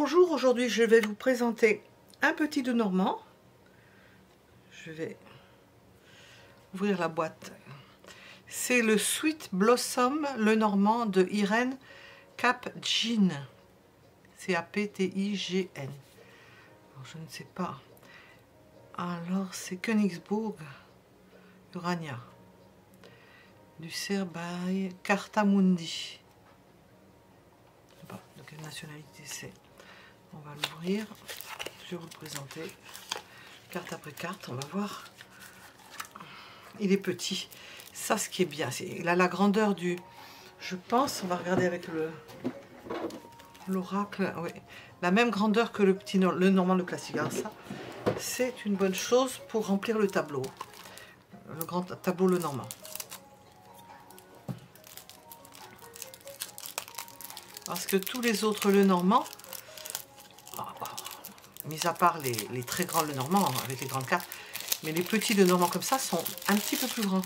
Bonjour, aujourd'hui je vais vous présenter un petit de Normand. Je vais ouvrir la boîte. C'est le Sweet Blossom Le Normand de Irène Captigin. C-A-P-T-I-G-N. Je ne sais pas. Alors c'est Königsbourg Urania. Du by Cartamundi. Je ne sais pas de quelle nationalité c'est. On va l'ouvrir. Je vais vous le présenter. Carte après carte, on va voir. Il est petit. Ça, ce qui est bien, il a la grandeur du... Je pense, on va regarder avec l'oracle. Oui, la même grandeur que le Normand de classique. Alors ça, c'est une bonne chose pour remplir le tableau. Le grand tableau Le Normand. Parce que tous les autres Le Normand, mis à part les très grands Le Normand, avec les grandes cartes, mais les petits Le Normand comme ça sont un petit peu plus grands.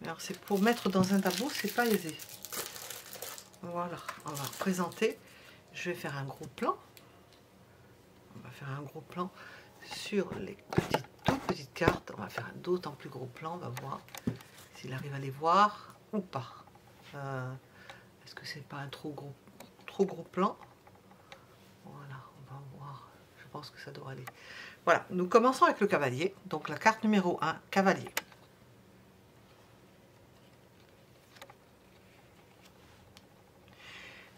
Alors c'est pour mettre dans un tableau, c'est pas aisé. Voilà, on va présenter. Je vais faire un gros plan. On va faire un gros plan sur les toutes petites cartes. On va faire un d'autant plus gros plan. On va voir s'il arrive à les voir ou pas. Est-ce que c'est pas un trop gros plan? Voilà, on va voir. Je pense que ça doit aller. Voilà, nous commençons avec le cavalier. Donc la carte numéro 1, cavalier.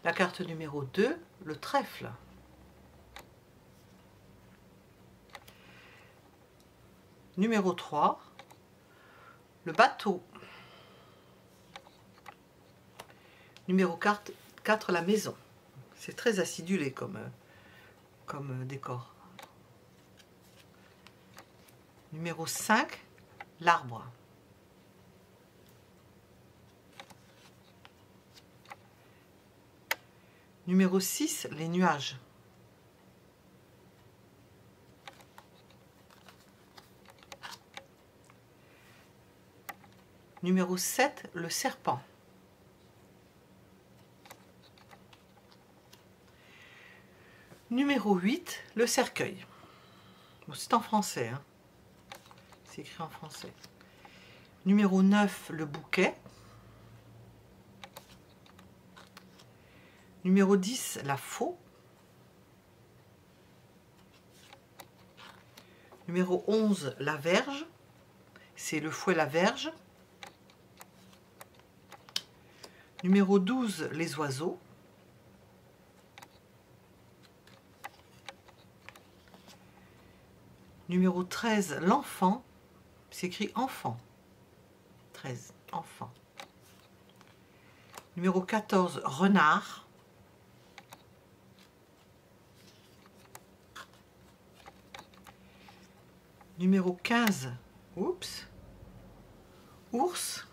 La carte numéro 2, le trèfle. Numéro 3, le bateau. Numéro 4, la maison. C'est très acidulé comme décor. Numéro 5, l'arbre. Numéro 6, les nuages. Numéro 7, le serpent. Numéro 8, le cercueil. Bon, c'est en français, hein. C'est écrit en français. Numéro 9, le bouquet. Numéro 10, la faux. Numéro 11, la verge. C'est le fouet la verge. Numéro 12, les oiseaux. Numéro 13, l'enfant. C'est écrit enfant. 13, enfant. Numéro 14, renard. Numéro 15, oups, ours.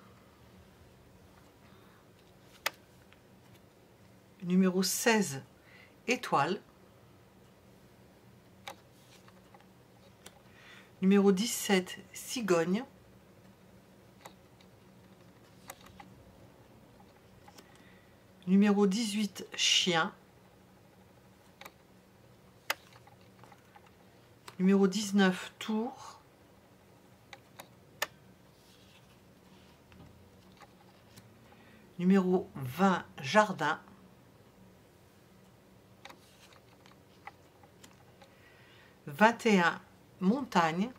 Numéro 16, étoile. Numéro 17, cigogne. Numéro 18, chien. Numéro 19, tour. Numéro 20, jardin. « 21, montagne.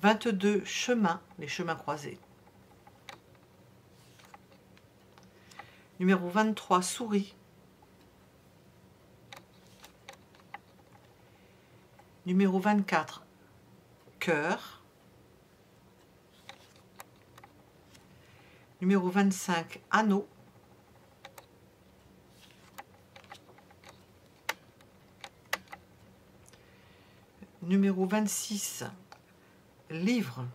22, chemin, les chemins croisés. Numéro 23, souris. Numéro 24, cœur. Numéro 25, anneau. Numéro 26, livre.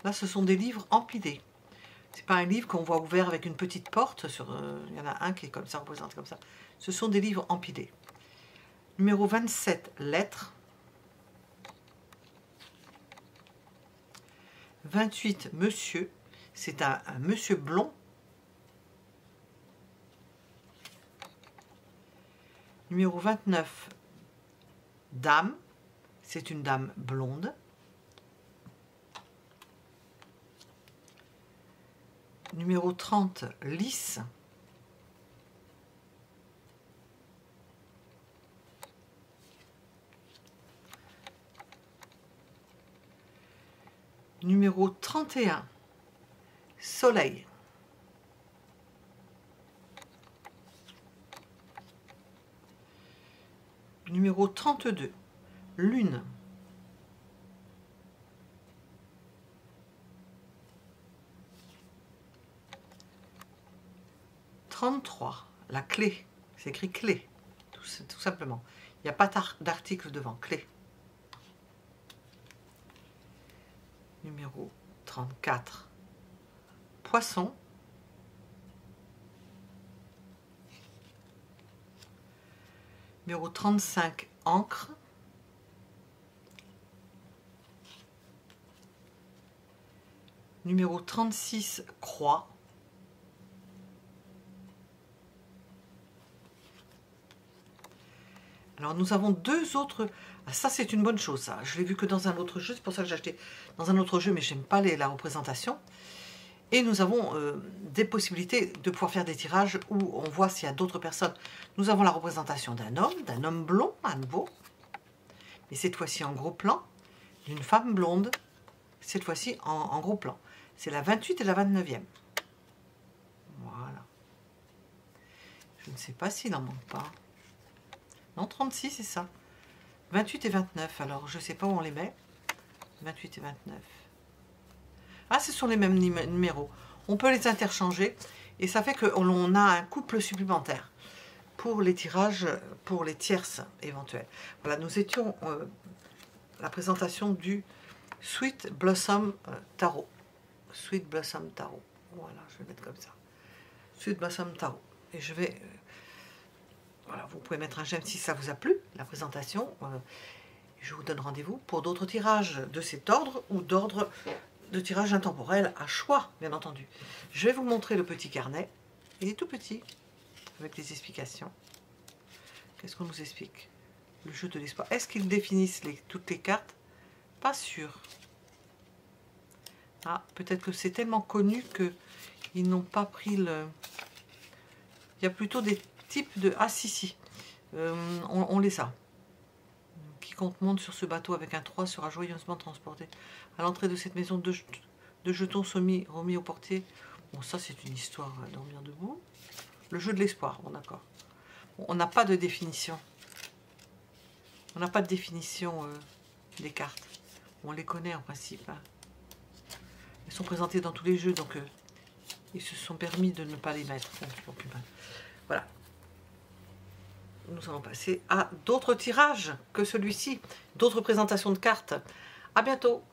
Là, ce sont des livres empilés. C'est pas un livre qu'on voit ouvert avec une petite porte. Il y en a un qui est comme ça, représenté comme ça. Ce sont des livres empilés. Numéro 27, lettres. 28, monsieur. C'est un monsieur blond Numéro 29, dame. C'est une dame blonde. Numéro 30, lys. Numéro 31, soleil. Numéro 32, lune. « 33, la clé. C'est écrit clé, tout simplement. Il n'y a pas d'article devant, clé. Numéro 34, poisson. Numéro 35, encre. Numéro 36, croix. Alors nous avons deux autres. Ah, ça c'est une bonne chose, ça. Je l'ai vu que dans un autre jeu, c'est pour ça que j'ai acheté dans un autre jeu, mais j'aime pas la représentation. Et nous avons des possibilités de pouvoir faire des tirages où on voit s'il y a d'autres personnes. Nous avons la représentation d'un homme blond à nouveau, mais cette fois-ci en gros plan, d'une femme blonde, cette fois-ci en gros plan. C'est la 28 et la 29e. Voilà. Je ne sais pas s'il n'en manque pas. Non, 36, c'est ça. 28 et 29, alors je ne sais pas où on les met. 28 et 29. Ah, ce sont les mêmes numéros. On peut les interchanger et ça fait qu'on a un couple supplémentaire pour les tirages, pour les tierces éventuelles. Voilà, nous étions la présentation du Sweet Blossom Tarot. Sweet Blossom Tarot. Voilà, je vais mettre comme ça. Sweet Blossom Tarot. Et je vais... voilà, vous pouvez mettre un j'aime si ça vous a plu, la présentation. Je vous donne rendez-vous pour d'autres tirages de cet ordre ou d'ordre de tirage intemporel à choix, bien entendu. Je vais vous montrer le petit carnet. Il est tout petit, avec les explications. Qu'est-ce qu'on nous explique? Le jeu de l'espoir. Est-ce qu'ils définissent toutes les cartes? Pas sûr. Ah, peut-être que c'est tellement connu qu'ils n'ont pas pris le... Il y a plutôt des types de... Ah, si. On les a. Quiconque monte sur ce bateau avec un 3 sera joyeusement transporté à l'entrée de cette maison de jetons remis au portier. Bon, ça, c'est une histoire à dormir debout. Le jeu de l'espoir, bon, d'accord. Bon, on n'a pas de définition. On n'a pas de définition des cartes. On les connaît en principe. Hein. Elles sont présentées dans tous les jeux, donc ils se sont permis de ne pas les mettre. Voilà. Nous allons passer à d'autres tirages que celui-ci, d'autres présentations de cartes. À bientôt!